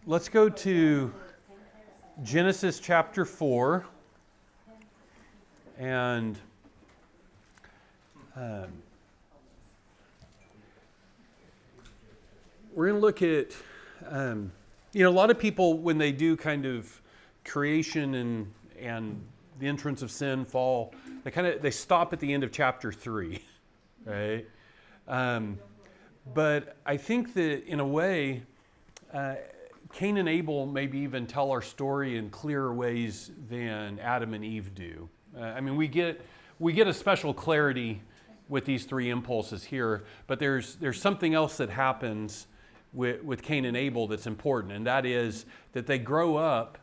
let's go to Genesis chapter 4. And we're going to look at, a lot of people, when they do kind of creation and the entrance of sin, fall, they stop at the end of chapter 3, right? But I think that in a way, Cain and Abel maybe even tell our story in clearer ways than Adam and Eve do. We get a special clarity with these three impulses here, but there's something else that happens with Cain and Abel that's important, and that is that they grow up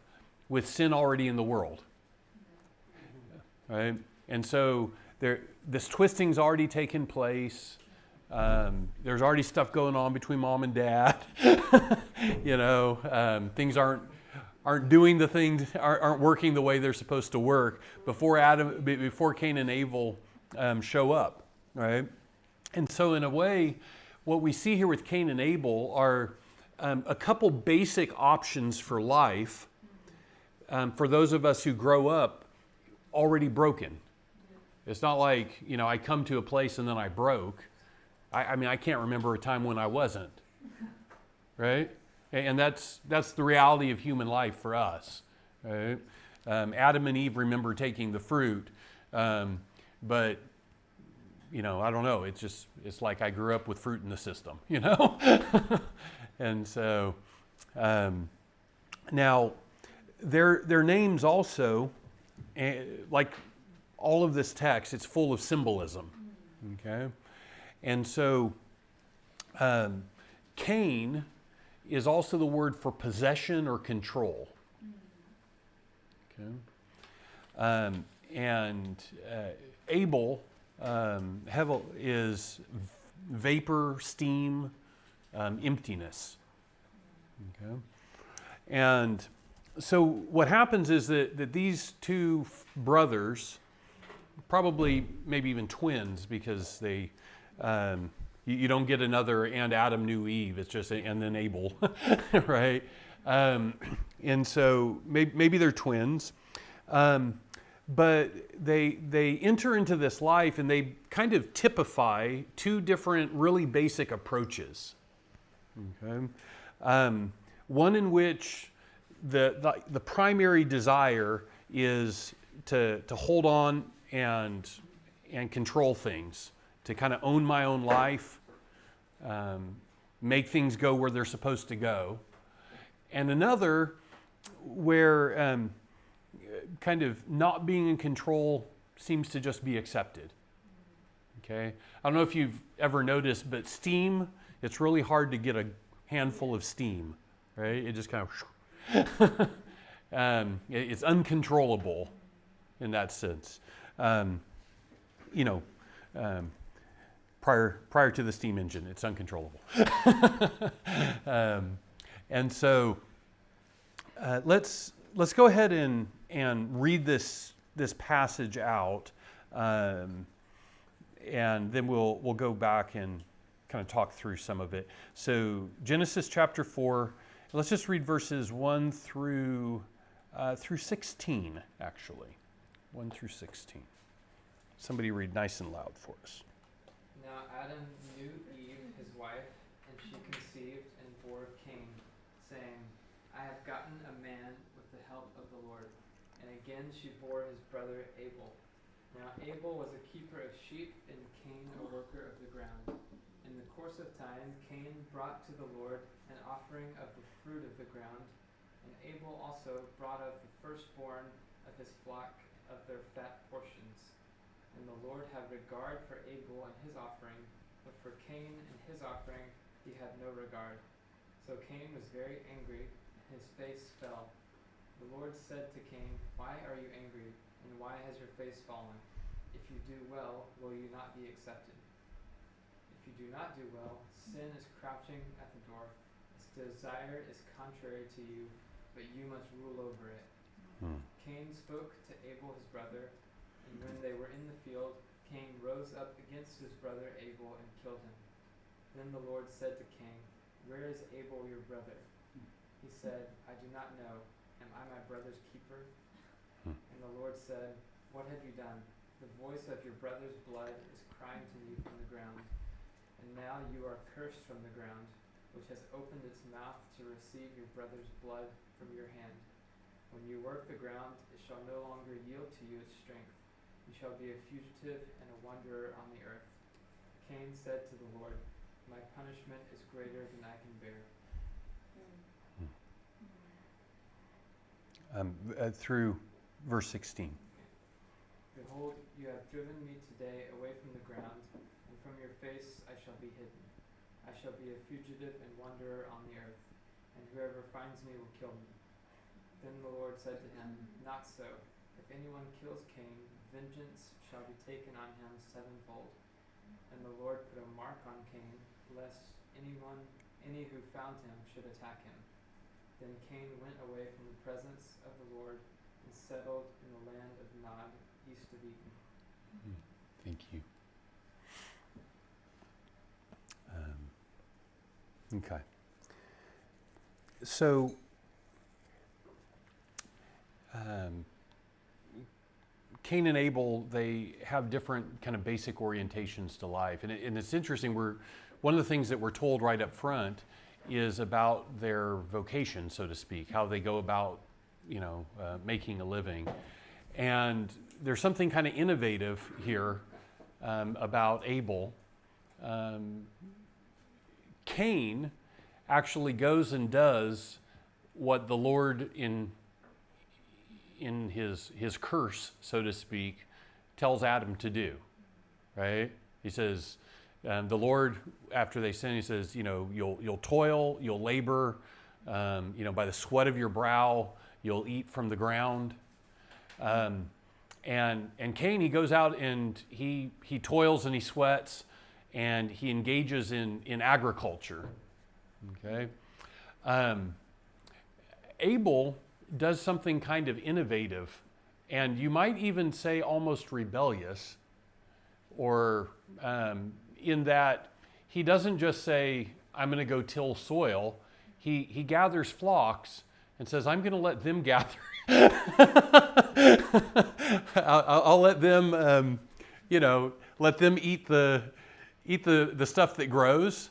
with sin already in the world, right? And so this twisting's already taken place. There's already stuff going on between mom and dad. Things aren't doing the things, aren't working the way they're supposed to work before Cain and Abel show up, right? And so in a way, what we see here with Cain and Abel are a couple basic options for life for those of us who grow up already broken. It's not like, I come to a place and then I broke. I can't remember a time when I wasn't, right? And that's the reality of human life for us, right? Adam and Eve remember taking the fruit, but I don't know. It's like I grew up with fruit in the system, And so now their names also, like all of this text, it's full of symbolism, okay? And so Cain is also the word for possession or control. Okay. And Abel, Hevel, is vapor, steam, emptiness. Okay. And so what happens is that these two brothers, probably maybe even twins, because they you don't get another and Adam knew Eve, it's just and then Abel, right? And so maybe they're twins, but they enter into this life and they kind of typify two different really basic approaches. Okay, one in which the primary desire is to hold on and control things, to kind of own my own life, make things go where they're supposed to go. And another where kind of not being in control seems to just be accepted. Okay? I don't know if you've ever noticed, but steam, it's really hard to get a handful of steam, right? It just kind of, it's uncontrollable in that sense. Prior to the steam engine, it's uncontrollable. And so let's go ahead and read this passage out, and then we'll go back and kind of talk through some of it. So Genesis chapter 4, let's just read verses 1 through 16, actually. 1 through 16. Somebody read nice and loud for us. Now Adam knew Eve, his wife, and she conceived and bore Cain, saying, I have gotten a man with the help of the Lord. And again she bore his brother Abel. Now Abel was a keeper of sheep, and Cain a worker of the ground. In the course of time, Cain brought to the Lord an offering of the fruit of the ground, and Abel also brought of the firstborn of his flock of their fat portions. And the Lord had regard for Abel and his offering, but for Cain and his offering he had no regard. So Cain was very angry, and his face fell. The Lord said to Cain, Why are you angry, and why has your face fallen? If you do well, will you not be accepted? If you do not do well, sin is crouching at the door. Its desire is contrary to you, but you must rule over it. Cain spoke to Abel his brother, and when they were in the field, Cain rose up against his brother Abel and killed him. Then the Lord said to Cain, Where is Abel your brother? He said, I do not know. Am I my brother's keeper? And the Lord said, what have you done? The voice of your brother's blood is crying to me from the ground. And now you are cursed from the ground, which has opened its mouth to receive your brother's blood from your hand. When you work the ground, it shall no longer yield to you its strength. You shall be a fugitive and a wanderer on the earth. Cain said to the Lord, my punishment is greater than I can bear. Through verse 16. Behold, you have driven me today away from the ground, and from your face I shall be hidden. I shall be a fugitive and wanderer on the earth, and whoever finds me will kill me. Then the Lord said to him, not so. If anyone kills Cain, vengeance shall be taken on him sevenfold. And the Lord put a mark on Cain, lest any who found him should attack him. Then Cain went away from the presence of the Lord and settled in the land of Nod, east of Eden. Thank you. Okay. So, Cain and Abel, they have different kind of basic orientations to life. And it's interesting, one of the things that we're told right up front is about their vocation, so to speak, how they go about, making a living. And there's something kind of innovative here about Abel. Cain actually goes and does what the Lord in his curse, so to speak, tells Adam to do, right? He says, the Lord, after they sin, he says, you'll toil, you'll labor, by the sweat of your brow, you'll eat from the ground. And Cain, he goes out and he toils and he sweats and he engages in agriculture, okay? Abel does something kind of innovative, and you might even say almost rebellious, or in that he doesn't just say, I'm going to go till soil. He gathers flocks and says, I'm going to let them gather. I'll let them, let them eat the stuff that grows,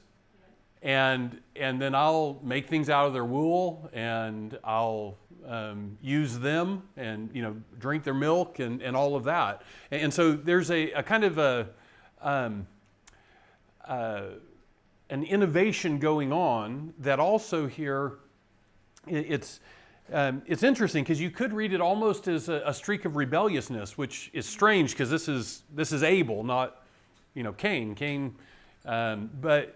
and then I'll make things out of their wool, and I'll use them, and drink their milk, and all of that. And so there's a kind of an innovation going on that also here, it's interesting because you could read it almost as a streak of rebelliousness, which is strange because this is Abel, not Cain. But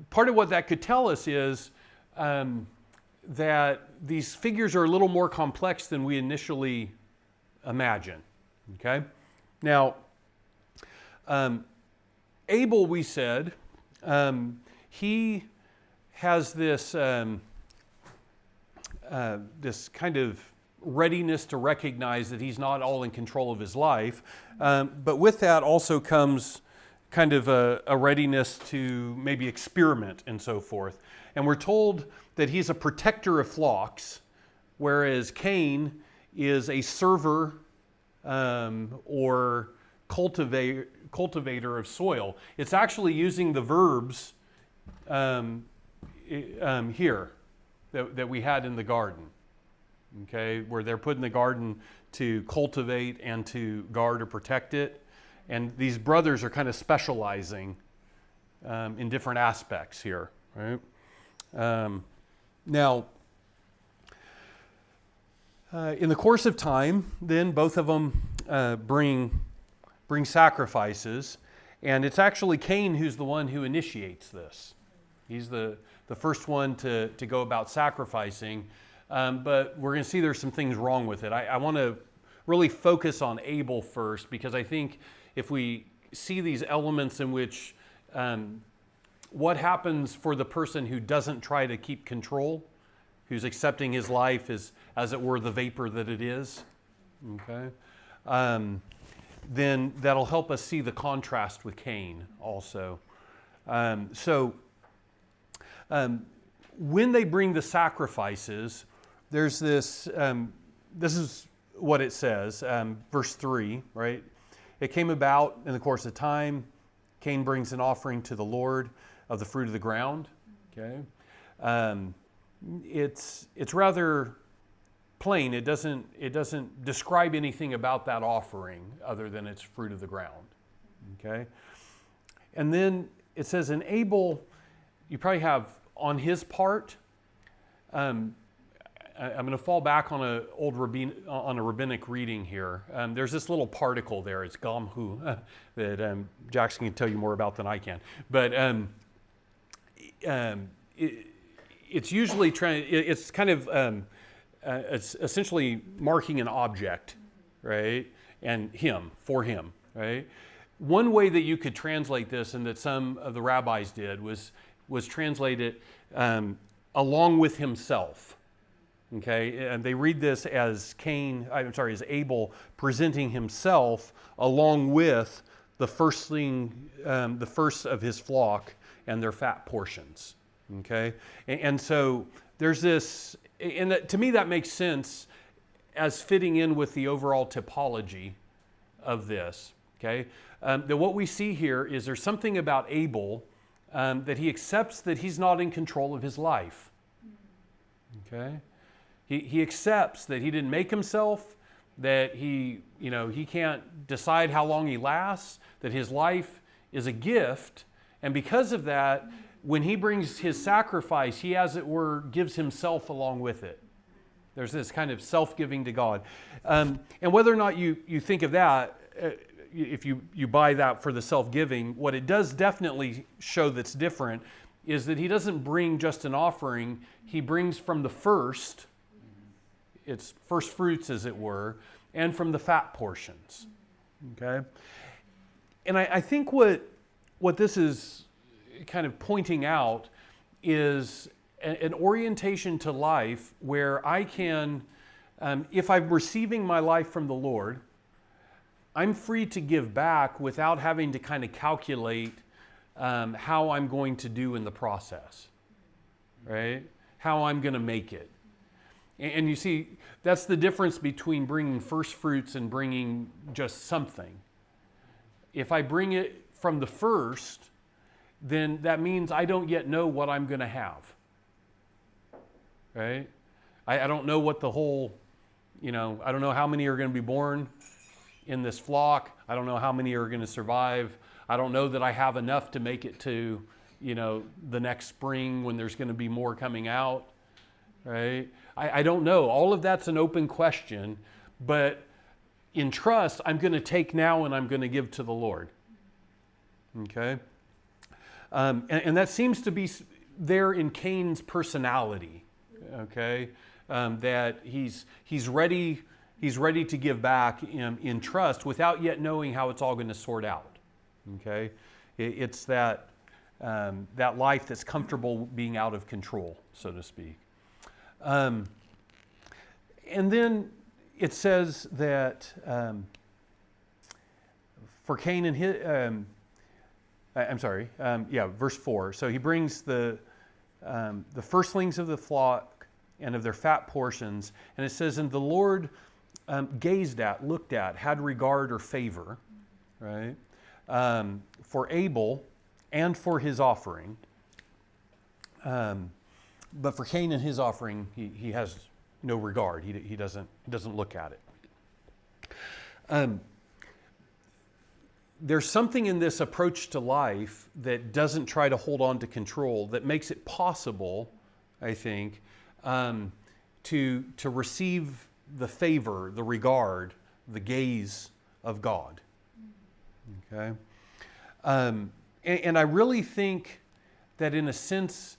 part of what that could tell us is that these figures are a little more complex than we initially imagine. Okay, now Abel, we said, he has this this kind of readiness to recognize that he's not all in control of his life, but with that also comes kind of a readiness to maybe experiment and so forth. And we're told that he's a protector of flocks, whereas Cain is a server or cultivator of soil. It's actually using the verbs here that we had in the garden, okay, where they're put in the garden to cultivate and to guard or protect it. And these brothers are kind of specializing in different aspects here, right? Now, in the course of time, then both of them bring sacrifices, and it's actually Cain who's the one who initiates this. He's the first one to go about sacrificing, but we're going to see there's some things wrong with it. I want to really focus on Abel first, because I think if we see these elements in which what happens for the person who doesn't try to keep control, who's accepting his life as it were the vapor that it is, okay, then that'll help us see the contrast with Cain also. when they bring the sacrifices, there's this, this is what it says, verse 3, right? It came about in the course of time, Cain brings an offering to the Lord of the fruit of the ground, okay? It's rather plain. It doesn't describe anything about that offering other than it's fruit of the ground, okay? And then it says, in Abel, you probably have on his part, I'm going to fall back on a rabbinic reading here. There's this little particle there. It's gamhu that Jackson can tell you more about than I can. But it's usually it's kind of it's essentially marking an object, right? And for him, right? One way that you could translate this, and that some of the rabbis did, was translate it along with himself. Okay, and they read this as as Abel presenting himself along with the firstling, the first of his flock and their fat portions. Okay, and so there's this, and to me that makes sense as fitting in with the overall typology of this. Okay, that what we see here is there's something about Abel that he accepts that he's not in control of his life. Okay. He accepts that he didn't make himself, that he can't decide how long he lasts, that his life is a gift, and because of that, when he brings his sacrifice, he, as it were, gives himself along with it. There's this kind of self-giving to God. And whether or not you think of that, if you buy that for the self-giving, what it does definitely show that's different is that he doesn't bring just an offering, he brings from the first, it's first fruits, as it were, and from the fat portions. Okay? And I think what this is kind of pointing out is an orientation to life where I can, if I'm receiving my life from the Lord, I'm free to give back without having to kind of calculate how I'm going to do in the process, right? How I'm going to make it. And you see, that's the difference between bringing first fruits and bringing just something. If I bring it from the first, then that means I don't yet know what I'm going to have, right? I don't know what the whole, I don't know how many are going to be born in this flock. I don't know how many are going to survive. I don't know that I have enough to make it to, the next spring when there's going to be more coming out, right? I don't know. All of that's an open question, but in trust, I'm going to take now and I'm going to give to the Lord. Okay? And that seems to be there in Cain's personality, okay? That he's ready to give back in trust without yet knowing how it's all going to sort out, okay? It's that life that's comfortable being out of control, so to speak. And then it says that for Cain and his, verse 4. So he brings the firstlings of the flock and of their fat portions, and it says, and the Lord gazed at, looked at, had regard or favor, right, for Abel and for his offering. But for Cain and his offering, he has no regard. He doesn't look at it. There's something in this approach to life that doesn't try to hold on to control, that makes it possible, I think, to receive the favor, the regard, the gaze of God. Okay? And I really think that in a sense,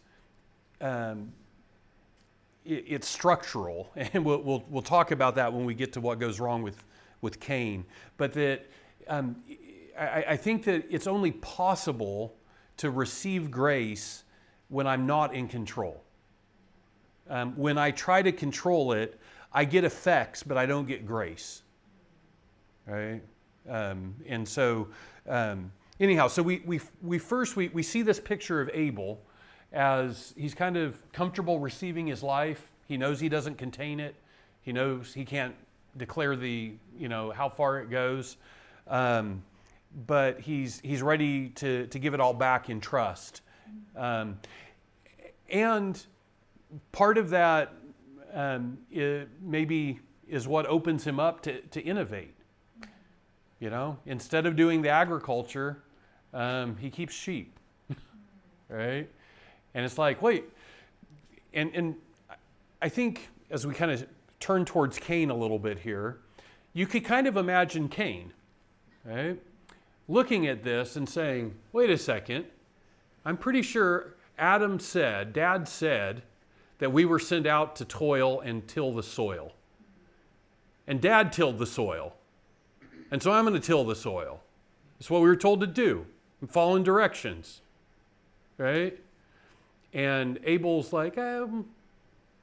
it's structural, and we'll talk about that when we get to what goes wrong with Cain. But that I think that it's only possible to receive grace when I'm not in control. When I try to control it, I get effects, but I don't get grace. Right? And so anyhow, so we first see this picture of Abel. as he's kind of comfortable receiving his life. He knows he doesn't contain it. He knows he can't declare how far it goes. But he's ready to give it all back in trust. And part of that maybe is what opens him up to innovate. Instead of doing the agriculture, he keeps sheep, right? And it's like, wait, and I think as we kind of turn towards Cain a little bit here, you could kind of imagine Cain, right? Looking at this and saying, wait a second, I'm pretty sure Dad said that we were sent out to toil and till the soil. And Dad tilled the soil. And so I'm going to till the soil. That's what we were told to do. I'm following directions. Right? And Abel's like, but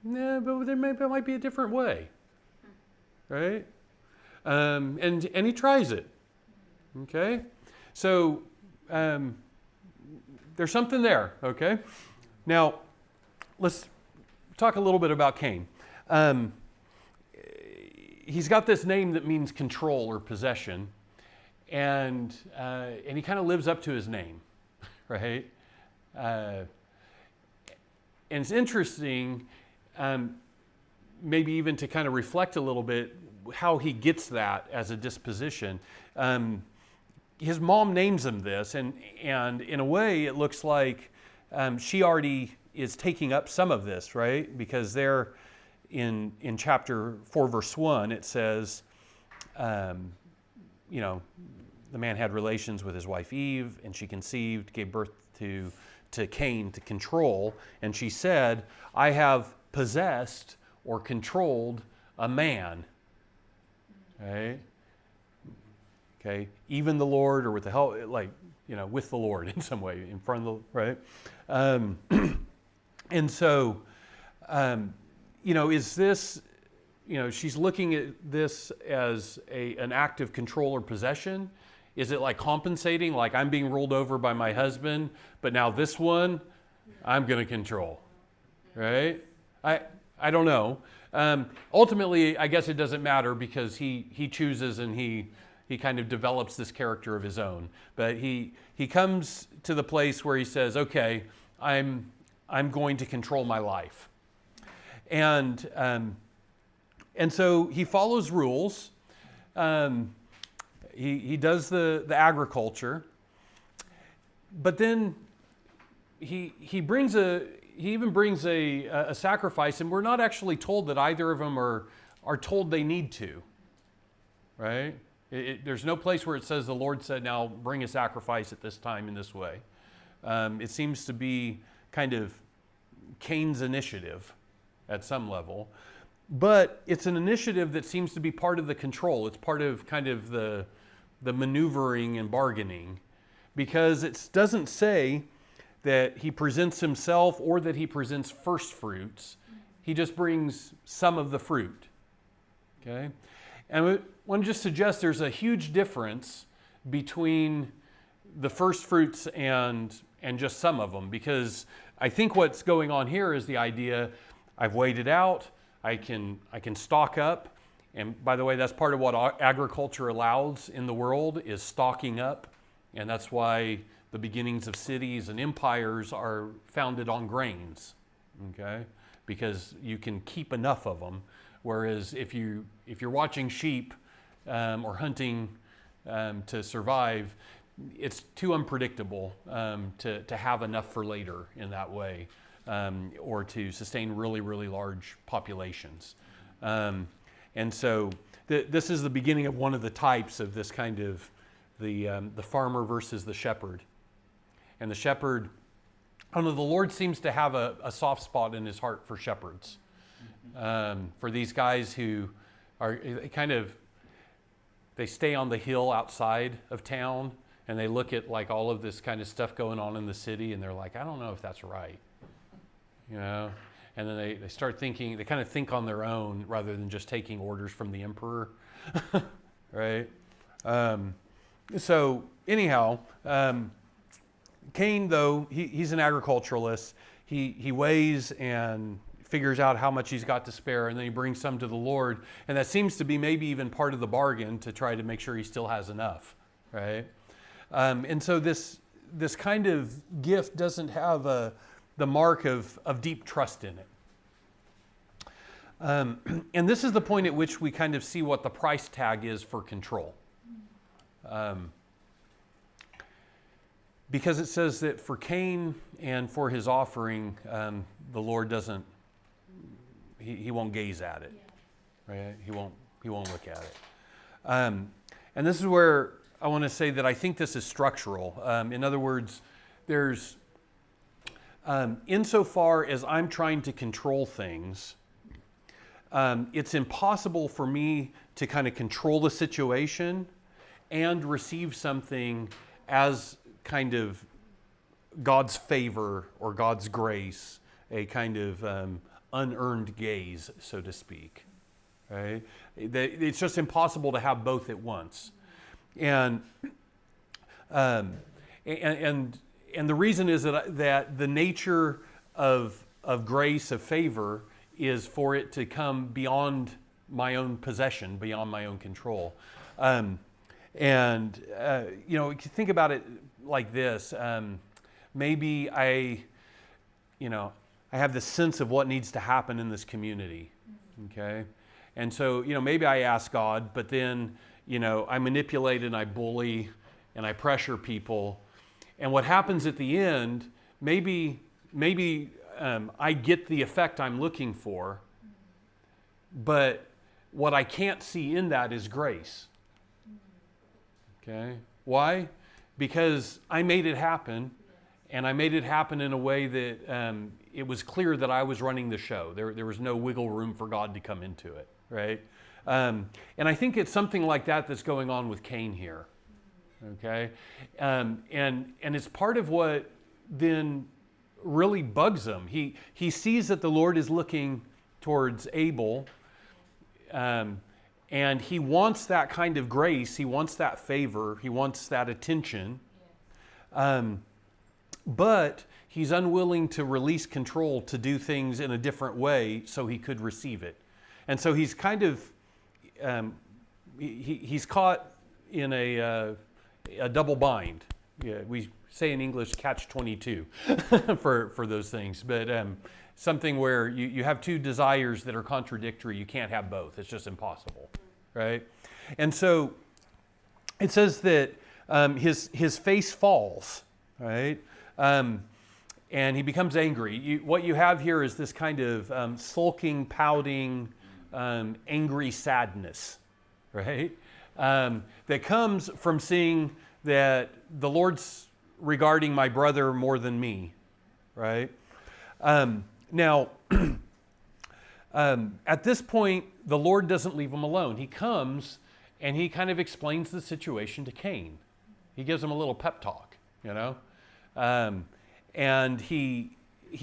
there might be a different way. Right? And he tries it. Okay? So there's something there. Okay? Now, let's talk a little bit about Cain. He's got this name that means control or possession, and he kind of lives up to his name, right? And it's interesting, maybe even to kind of reflect a little bit how he gets that as a disposition. His mom names him this, and in a way it looks like she already is taking up some of this, right? Because there in chapter 4, verse 1, it says, the man had relations with his wife Eve, and she conceived, gave birth to Cain to control, and she said, I have possessed or controlled a man. Right? Okay, even the Lord, or with the help, with the Lord in some way, in front of the, right? And so, is this, she's looking at this as an act of control or possession? Is it like compensating, like I'm being ruled over by my husband, but now this one, I'm going to control, right? I don't know. Ultimately, I guess it doesn't matter because he chooses and he kind of develops this character of his own. But he comes to the place where he says, okay, I'm going to control my life. And so he follows rules. He does the agriculture. But then he even brings a sacrifice, and we're not actually told that either of them are told they need to, right? There's no place where it says the Lord said, now bring a sacrifice at this time in this way. It seems to be kind of Cain's initiative at some level. But it's an initiative that seems to be part of the control. It's part of kind of the maneuvering and bargaining, because it doesn't say that he presents himself or that he presents first fruits. He just brings some of the fruit. Okay? And I want to just suggest there's a huge difference between the first fruits and just some of them, because I think what's going on here is the idea, I've weighed it out, I can stock up, and by the way, that's part of what agriculture allows in the world is stocking up, and that's why the beginnings of cities and empires are founded on grains, okay? Because you can keep enough of them, whereas if you're watching sheep or hunting to survive, it's too unpredictable to have enough for later in that way, or to sustain really, really large populations. And so this is the beginning of one of the types of this kind of the farmer versus the shepherd. And the shepherd, I don't know, the Lord seems to have a soft spot in his heart for shepherds. For these guys who are they stay on the hill outside of town, and they look at like all of this kind of stuff going on in the city, and they're like, I don't know if that's right. And then they start thinking, they kind of think on their own rather than just taking orders from the emperor, right? So anyhow, Cain, though, he's an agriculturalist. he weighs and figures out how much he's got to spare, and then he brings some to the Lord. And that seems to be maybe even part of the bargain to try to make sure he still has enough, right? And so this kind of gift doesn't have the mark of deep trust in it. And this is the point at which we kind of see what the price tag is for control. Because it says that for Cain and for his offering, the Lord doesn't, he won't gaze at it, right? He won't look at it. And this is where I want to say that I think this is structural. In other words, there's, insofar as I'm trying to control things, it's impossible for me to kind of control the situation and receive something as kind of God's favor or God's grace, a kind of unearned gaze, so to speak. Right? It's just impossible to have both at once, and the reason is that the nature of grace, of favor, is for it to come beyond my own possession, beyond my own control. You know, think about it like this. Maybe I have this sense of what needs to happen in this community, okay? And so, you know, maybe I ask God, but then, you know, I manipulate and I bully and I pressure people. And what happens at the end, maybe I get the effect I'm looking for, but what I can't see in that is grace. Okay? Why? Because I made it happen, and I made it happen in a way that it was clear that I was running the show. There was no wiggle room for God to come into it, right? And I think it's something like that that's going on with Cain here. Okay? And it's part of what then really bugs him. He sees that the Lord is looking towards Abel, and he wants that kind of grace, he wants that favor, he wants that attention, but he's unwilling to release control to do things in a different way so he could receive it. And so he's kind of, he's caught in a double bind. Yeah, we say in English catch-22 for those things, but something where you have two desires that are contradictory. You can't have both. It's just impossible, right? And so it says that his face falls, right? And he becomes angry. What you have here is this kind of sulking, pouting, angry sadness, right? That comes from seeing that the Lord's regarding my brother more than me, right? Now, at this point, the Lord doesn't leave him alone. He comes and he kind of explains the situation to Cain. He gives him a little pep talk, you know? And he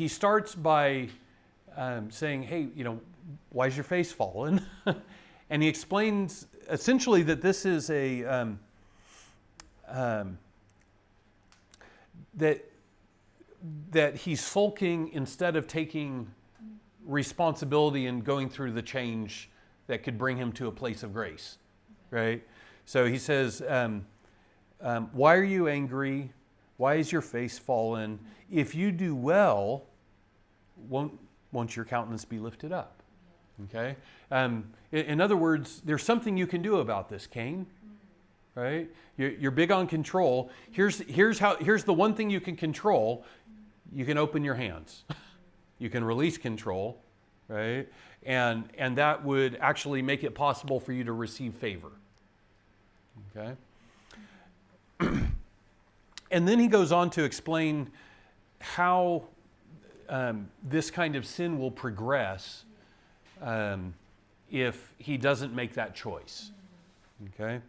starts by saying, hey, you know, why is your face fallen? And he explains essentially that this is that he's sulking instead of taking responsibility and going through the change that could bring him to a place of grace, right? So he says, why are you angry? Why is your face fallen? If you do well, won't your countenance be lifted up? Okay? In other words, there's something you can do about this, Cain. Right? You're big on control. Here's the one thing you can control. You can open your hands. You can release control, right? And that would actually make it possible for you to receive favor. Okay? And then he goes on to explain how this kind of sin will progress if he doesn't make that choice. Okay?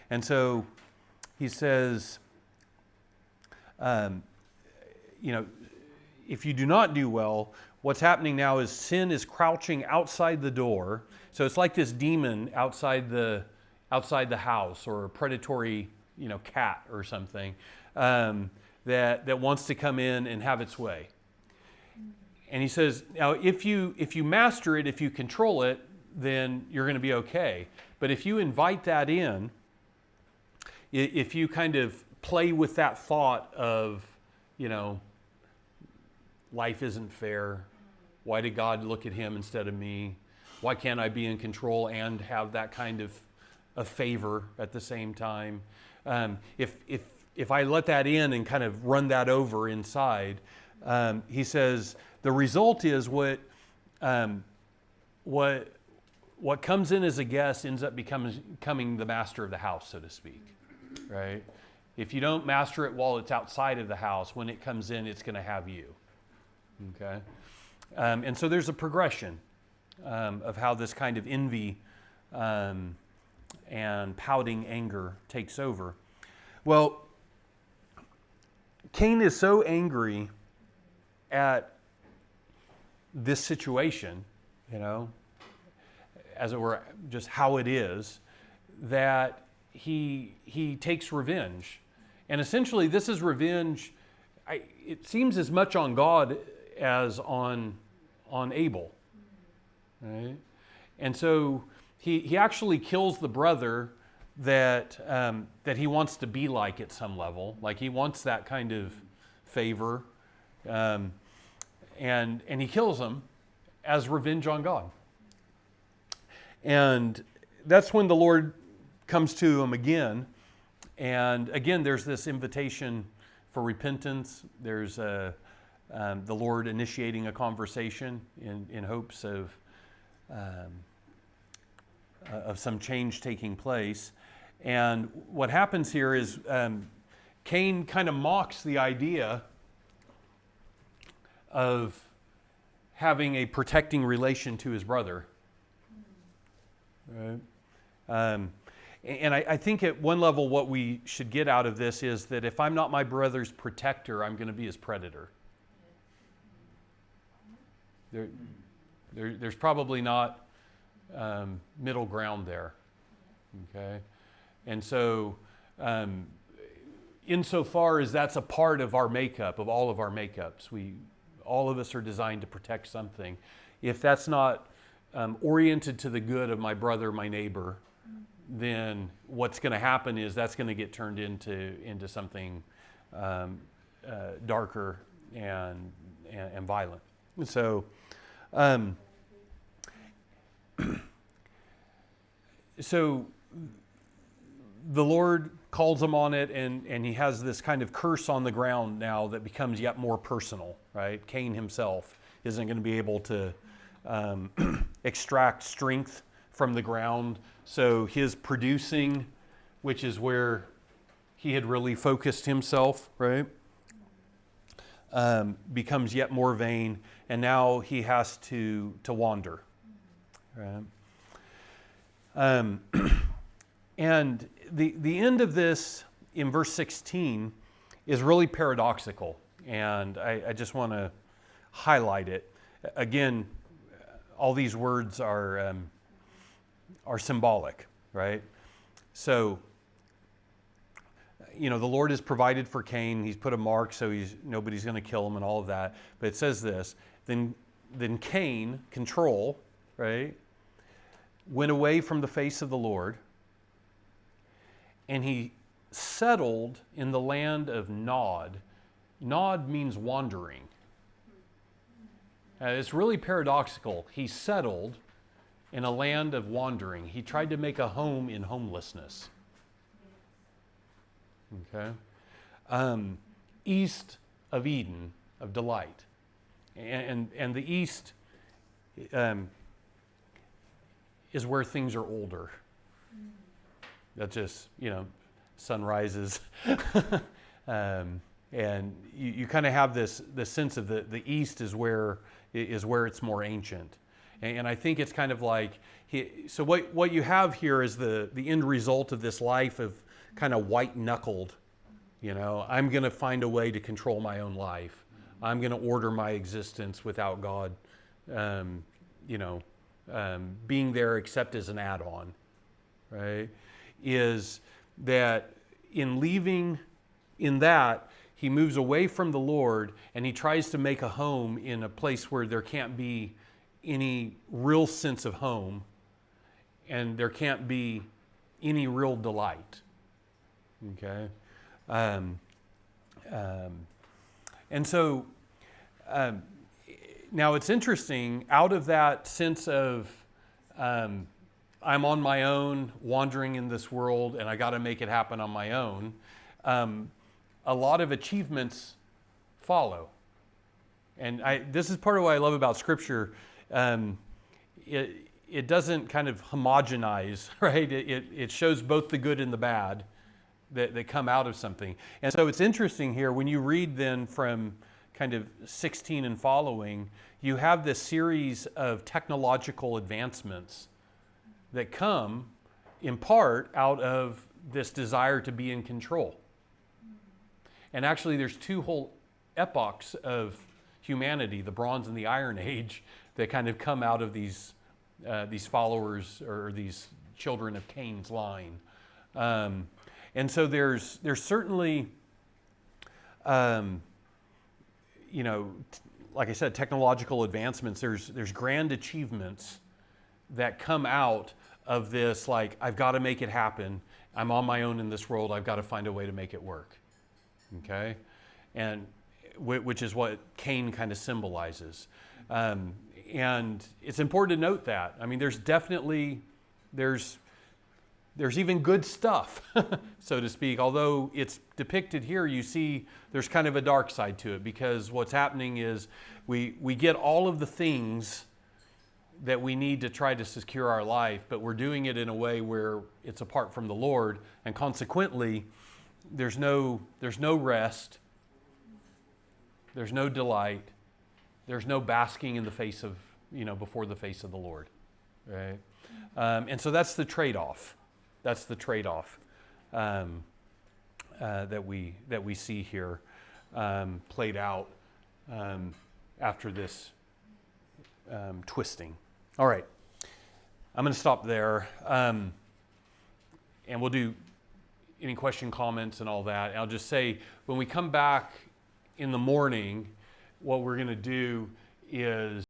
And so he says, you know, if you do not do well, what's happening now is sin is crouching outside the door. So it's like this demon outside the house, or a predatory, you know, cat or something that wants to come in and have its way. And he says, now if you master it, if you control it, then you're going to be okay. But if you invite that in, if you kind of play with that thought of, life isn't fair. Why did God look at him instead of me? Why can't I be in control and have that kind of a favor at the same time? If I let that in and kind of run that over inside, he says the result is what comes in as a guest ends up becoming the master of the house, so to speak, right? If you don't master it while it's outside of the house, when it comes in, it's going to have you, okay? And so there's a progression of how this kind of envy and pouting anger takes over. Well, Cain is so angry at this situation, as it were, just how it is, that he takes revenge. And essentially, this is revenge, it seems as much on God as on Abel. Right? And so he actually kills the brother that he wants to be like at some level. Like he wants that kind of favor. And he kills him as revenge on God. And that's when the Lord comes to him again. And again, there's this invitation for repentance. There's the Lord initiating a conversation in hopes of some change taking place. And what happens here is Cain kind of mocks the idea of having a protecting relation to his brother. Right? And I think at one level what we should get out of this is that if I'm not my brother's protector, I'm going to be his predator. There's probably not middle ground there. Okay? And so insofar as that's a part of our makeup, of all of our makeups, all of us are designed to protect something. If that's not oriented to the good of my brother, my neighbor, then what's going to happen is that's going to get turned into something darker and violent. So, so the Lord calls him on it, and he has this kind of curse on the ground now that becomes yet more personal, right? Cain himself isn't going to be able to extract strength from the ground. So his producing, which is where he had really focused himself, right, becomes yet more vain, and now he has to wander, right? And the end of this in verse 16 is really paradoxical, and I just want to highlight it. Again, all these words are symbolic, right? So, the Lord has provided for Cain. He's put a mark so nobody's going to kill him and all of that. But it says this, then Cain, control, right, went away from the face of the Lord, and he settled in the land of Nod. Nod means wandering. It's really paradoxical. He settled in a land of wandering. He tried to make a home in homelessness. Okay? East of Eden, of delight. And the east is where things are older. That's just, sun rises. And you kind of have this sense of the east is where it's more ancient. And I think it's kind of like, so what you have here is the end result of this life of kind of white-knuckled, I'm going to find a way to control my own life. I'm going to order my existence without God, being there except as an add-on, right? Is that in leaving in that, he moves away from the Lord and he tries to make a home in a place where there can't be any real sense of home and there can't be any real delight. Okay? And so now it's interesting, out of that sense of I'm on my own, wandering in this world, and I got to make it happen on my own, a lot of achievements follow. And this is part of what I love about Scripture. It doesn't kind of homogenize, right? It shows both the good and the bad that come out of something. And so it's interesting here, when you read then from kind of 16 and following, you have this series of technological advancements that come in part out of this desire to be in control. And actually there's two whole epochs of humanity, the Bronze and the Iron Age, that kind of come out of these followers or these children of Cain's line. And so there's certainly, like I said, technological advancements. There's grand achievements that come out of this, like, I've got to make it happen. I'm on my own in this world. I've got to find a way to make it work. Okay? And which is what Cain kind of symbolizes. And it's important to note that. I mean, there's even good stuff, so to speak. Although it's depicted here, you see there's kind of a dark side to it, because what's happening is we get all of the things that we need to try to secure our life, but we're doing it in a way where it's apart from the Lord, and consequently, there's no rest, there's no delight, there's no basking in the face of, before the face of the Lord, right? And so that's the trade-off. That's the trade-off that we see here played out after this twisting. All right, I'm going to stop there, and we'll do any question, comments, and all that. And I'll just say, when we come back in the morning, what we're going to do is